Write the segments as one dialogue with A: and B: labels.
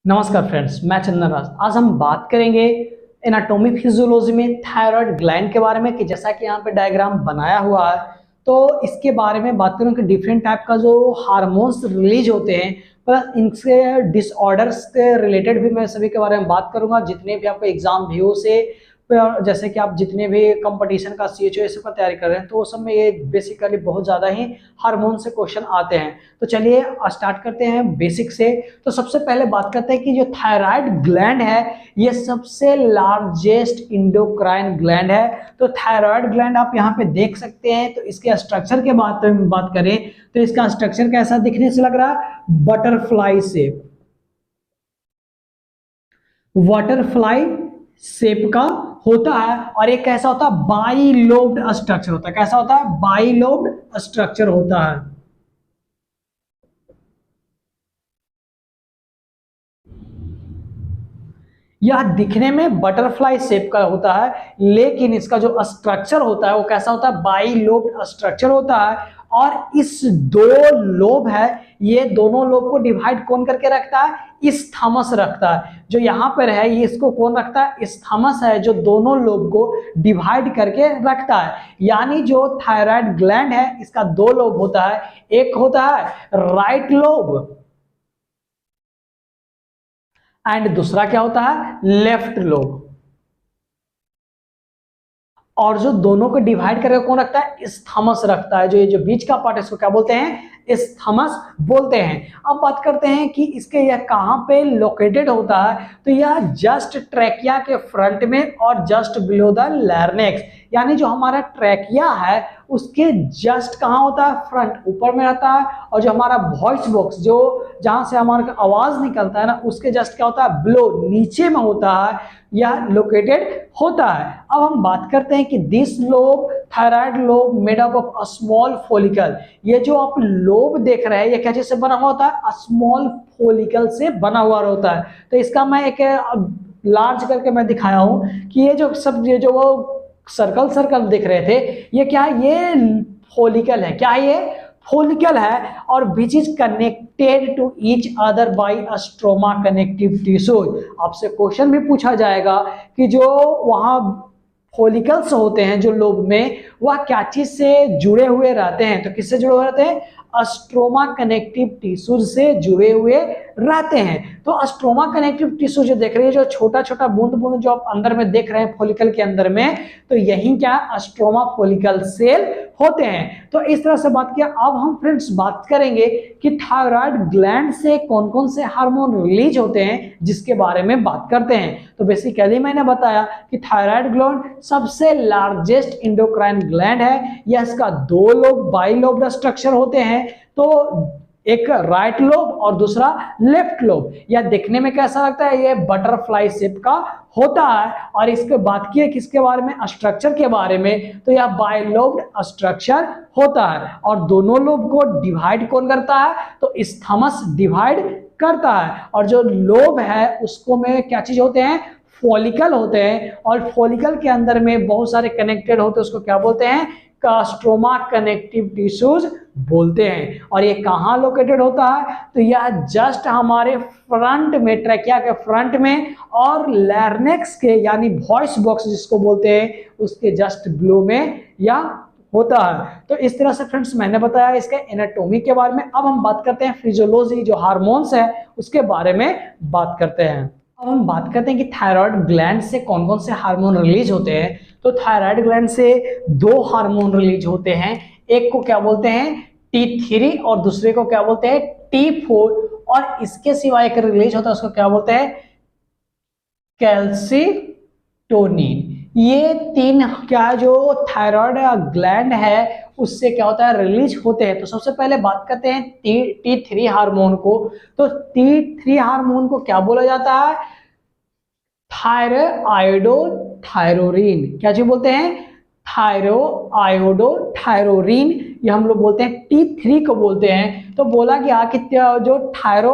A: नमस्कार फ्रेंड्स, मैं चंदन राज। आज हम बात करेंगे एनाटॉमी फिजियोलॉजी में थायराइड ग्लैंड के बारे में कि जैसा कि यहाँ पे डायग्राम बनाया हुआ है, तो इसके बारे में बात करूँ कि डिफरेंट टाइप का जो हार्मोन्स रिलीज होते हैं प्लस इनसे डिसऑर्डर्स के रिलेटेड भी मैं सभी के बारे में बात करूंगा। जितने भी आपको एग्जाम व्यू से जैसे कि आप जितने भी कंपटीशन का CHO का तैयारी कर रहे हैं तो उस सब में ये बेसिकली बहुत ज़्यादा ही हार्मोन से क्वेश्चन आते हैं। तो चलिए स्टार्ट करते हैं बेसिक से। तो सबसे पहले बात करते हैं कि जो थायराइड ग्लैंड है ये सबसे लार्जेस्ट इंडोक्राइन ग्लैंड है। तो थायराइड ग्लैंड आप यहाँ पे देख सकते हैं। तो इसके स्ट्रक्चर के बात करें तो इसका स्ट्रक्चर कैसा दिखने से लग रहा है, बटरफ्लाई शेप, बटरफ्लाई शेप का होता है। और एक कैसा होता है, बाइलोब्ड स्ट्रक्चर होता है। कैसा होता है, बाइलोब्ड स्ट्रक्चर होता है। यह दिखने में बटरफ्लाई शेप का होता है लेकिन इसका जो स्ट्रक्चर होता है वो कैसा होता है, बाइलोब्ड स्ट्रक्चर होता है। और इस दो लोब है, ये दोनों लोब को डिवाइड कौन करके रखता है, इस्थमस रखता है। जो यहाँ पर है ये इसको कौन रखता है, इस्थमस है जो दोनों लोब को डिवाइड करके रखता है। यानी जो थायराइड ग्लैंड है इसका दो लोब होता है, एक होता है राइट लोब एंड दूसरा क्या होता है, लेफ्ट लोब। और जो दोनों को डिवाइड करके कौन रखता है, इस्थमस रखता है। जो ये जो बीच का पार्ट है इसको क्या बोलते हैं, इस्थमस बोलते हैं। अब बात करते हैं कि इसके यह कहां पे लोकेटेड होता है। तो यह जस्ट ट्रैकिया के फ्रंट में और जस्ट बिलो द लैरिंक्स, यानी जो हमारा ट्रैकिया है उसके जस्ट कहां होता है, फ्रंट, ऊपर में रहता है। और जो हमारा वॉइस बॉक्स जो जहां से हमारा आवाज निकलता है ना, उसके जस्ट क्या होता है, बिलो, नीचे में होता है, यह लोकेटेड होता है। अब हम बात करते हैं कि this lobe, thyroid lobe made up of a small follicle. ये जो आप लोब देख रहे हैं ये क्या चीज से बना हुआ होता है, स्मॉल फॉलिकल से बना हुआ होता है। तो इसका मैं एक लार्ज करके मैं दिखाया हूं कि ये जो सब ये जो वो सर्कल सर्कल दिख रहे थे ये क्या है, ये फॉलिकल है। क्या है ये, फॉलिकल है। और which is connected to each other by a stroma connective tissues. आपसे क्वेश्चन भी पूछा जाएगा कि जो वहां फॉलिकल्स होते हैं जो लोब में, वह क्या चीज से जुड़े हुए रहते हैं। तो किससे जुड़े हुए रहते हैं, स्ट्रोमा कनेक्टिव टिश्यूज से जुड़े हुए रहते हैं। तो स्ट्रोमा कनेक्टिव टिश्यू जो देख रहे हैं, जो छोटा छोटा बूंद बूंद जो आप अंदर में देख रहे हैं फॉलिकल के अंदर में, तो यही क्या, स्ट्रोमा फॉलिकल सेल होते हैं। तो इस तरह से बात किया। अब हम फ्रेंड्स बात करेंगे कि थायराइड ग्लैंड से कौन कौन से हार्मोन रिलीज होते हैं जिसके बारे में बात करते हैं। तो बेसिकली मैंने बताया कि थायराइड ग्लैंड सबसे लार्जेस्ट इंडोक्राइन ग्लैंड है। यह इसका दो लोब, बाइलोब्ड स्ट्रक्चर होते हैं। तो एक राइट लोब और दूसरा लेफ्ट लोब। यह देखने में कैसा लगता है, ये बटरफ्लाई शेप का होता है। और इसके बात किए किसके बारे में, स्ट्रक्चर के बारे में, तो यह बाइलोब्ड स्ट्रक्चर होता है। और दोनों लोब को डिवाइड कौन करता है, तो इस्थमस डिवाइड करता है। और जो लोब है उसको में क्या चीज होते हैं, फॉलिकल होते हैं। और फॉलिकल के अंदर में बहुत सारे कनेक्टेड होते हैं, उसको क्या बोलते हैं, स्ट्रोमा कनेक्टिव टिश्यूज बोलते हैं। और ये कहाँ लोकेटेड होता है, तो यह जस्ट हमारे फ्रंट में, ट्रैकिया के फ्रंट में और लैरिंक्स के यानी वॉइस बॉक्स जिसको बोलते हैं उसके जस्ट बिलो में यह होता है। तो इस तरह से फ्रेंड्स मैंने बताया इसके एनाटॉमी के बारे में। अब हम बात करते हैं फिजियोलॉजी, जो हार्मोन्स है उसके बारे में बात करते हैं। अब हम बात करते हैं कि थायराइड ग्लैंड से कौन कौन से हार्मोन रिलीज होते हैं। तो थायराइड ग्लैंड से दो हार्मोन रिलीज होते हैं। एक को क्या बोलते हैं, T3 और दूसरे को क्या बोलते हैं, T4। और इसके सिवा एक रिलीज होता है उसको क्या बोलते हैं, कैल्सिटोनिन। ये तीन क्या है, जो थायराइड ग्लैंड है उससे क्या होता है, रिलीज होते हैं। तो सबसे पहले बात करते हैं T3 हार्मोन को। तो T3 हार्मोन को क्या बोला जाता है, थायरोआयोडोथायरोरिन। क्या चीज बोलते हैं, थायरोआयोडोथायरोरिन। ये हम लोग बोलते हैं T3 को बोलते हैं। तो बोला गया कि जो थायरो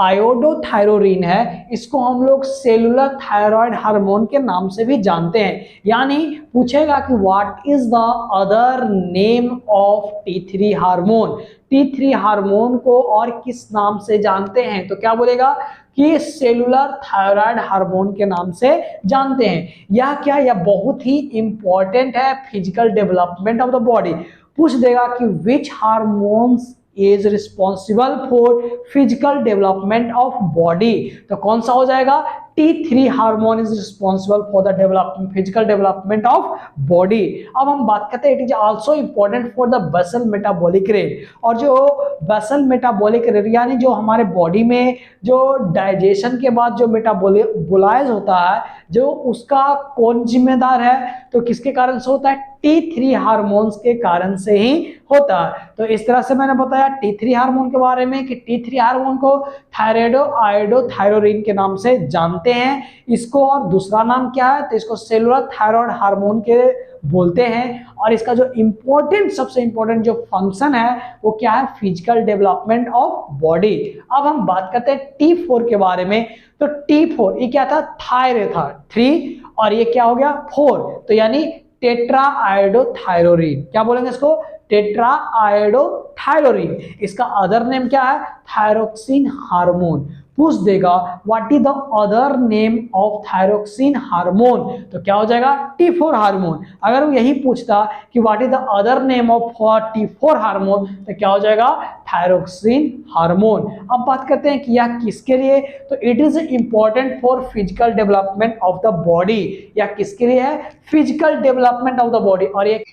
A: आयोडोथायरोरिन है, इसको हम लोग सेलुलर थायराइड हार्मोन के नाम से भी जानते हैं। यानी पूछेगा कि what is the other name of T3 hormone, T3 hormone को और किस नाम से जानते हैं, तो क्या बोलेगा कि सेलुलर थायराइड हार्मोन के नाम से जानते हैं। यह क्या, यह बहुत ही इंपॉर्टेंट है physical development of the body. पूछ देगा कि which hormones is responsible for physical development of body, तो कौन सा हो जाएगा, T3 hormone is responsible for the development physical development of body. अब हम बात करते हैं it is also important for the basal metabolic rate, और जो बेसल मेटाबॉलिक रेट यानी जो हमारे बॉडी में जो डाइजेशन के बाद जो मेटाबोलाइज होता है, जो उसका कौन जिम्मेदार है, तो किसके कारण से होता है, T3 हार्मोन्स के कारण से ही होता है। तो इस तरह से मैंने बताया T3 हार्मोन के बारे में कि T3 हार्मोन को थायराइडो आयोडोथायरोरिन के नाम से जानते हैं इसको, और दूसरा नाम क्या है, तो इसको सेलुलर थायराइड हार्मोन के बोलते हैं। और इसका जो इंपॉर्टेंट सबसे इंपॉर्टेंट जो फंक्शन है वो क्या है, फिजिकल डेवलपमेंट ऑफ बॉडी। अब हम बात करते हैं T4 के बारे में। तो T4 ये क्या था, थायरे था 3, और ये क्या हो गया 4, तो यानी टेट्रा आयोडोथायरोरिन, क्या बोलेंगे इसको, टेट्रा आयोडोथायरोरिन। इसका अदर नेम क्या है, थायरोक्सिन हार्मोन। पूछ देगा what is the other name of thyroxine hormone, तो क्या हो जाएगा, T4 हार्मोन। अगर वो यही पूछता कि what is the other name of T4 hormone, तो क्या हो जाएगा, थायरोक्सिन हार्मोन। अब बात करते हैं कि यह किसके लिए, तो it is important for physical development of the body. यह किसके लिए है, physical development of the body. और ये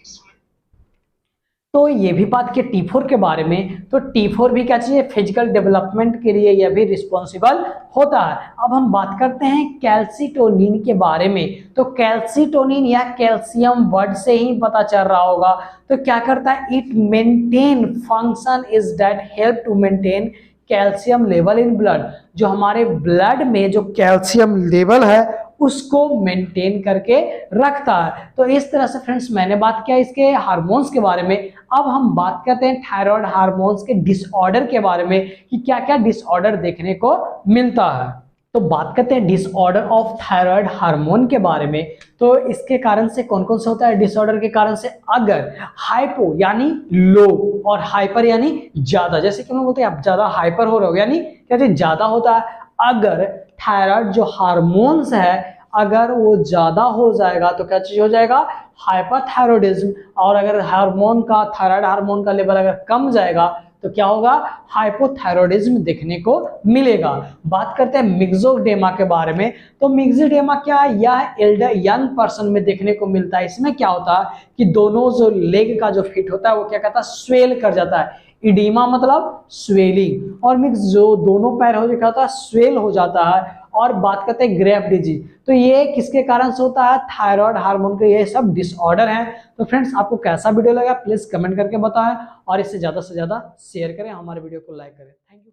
A: तो ये भी बात की T4 के बारे में, तो T4 भी क्या चाहिए, फिजिकल डेवलपमेंट के लिए यह भी रिस्पॉन्सिबल होता है। अब हम बात करते हैं कैल्सिटोनिन के बारे में। तो कैल्सिटोनिन या कैल्शियम वर्ड से ही पता चल रहा होगा, तो क्या करता है, it maintain function is that help to maintain calcium level in blood, जो हमारे ब्लड में जो कैल्शियम लेवल है उसको मेंटेन करके रखता है। तो इस तरह से फ्रेंड्स मैंने बात किया इसके हार्मोन्स के बारे में। अब हम बात करते हैं थायराइड हार्मोन्स के डिसऑर्डर के बारे में कि क्या क्या डिसऑर्डर देखने को मिलता है। तो बात करते हैं डिसऑर्डर ऑफ थायराइड हार्मोन के बारे में। तो इसके कारण से कौन कौन सा होता है डिसऑर्डर के कारण से, अगर हाइपो यानी लो और हाइपर यानी ज्यादा, जैसे कि हम बोलते हैं आप ज्यादा हाइपर हो रहे हो यानी क्या चीज ज्यादा होता है। अगर थायराइड जो हार्मोन्स है अगर वो ज्यादा हो जाएगा तो क्या चीज हो जाएगा, हाइपरथायरॉयडिज्म। और अगर हार्मोन का थायराइड हार्मोन का लेवल अगर कम जाएगा तो क्या होगा, हाइपोथायरॉयडिज्म देखने को मिलेगा। बात करते हैं मिक्सोडेमा के बारे में। तो मिक्सोडेमा क्या है, यह एल्डर यंग पर्सन में देखने को मिलता है। इसमें क्या होता है कि दोनों जो लेग का जो फिट होता है वो क्या कहता है, स्वेल कर जाता है। इडीमा मतलब स्वेलिंग, और मिक्स जो दोनों पैर हो क्या होता है, स्वेल हो जाता है। और बात करते हैं ग्रेव डिजीज, तो ये किसके कारण से होता है, थायराइड हार्मोन के ये सब डिसऑर्डर हैं। तो फ्रेंड्स आपको कैसा वीडियो लगा प्लीज कमेंट करके बताएं, और इससे ज्यादा से ज्यादा शेयर करें, हमारे वीडियो को लाइक करें। Thank you.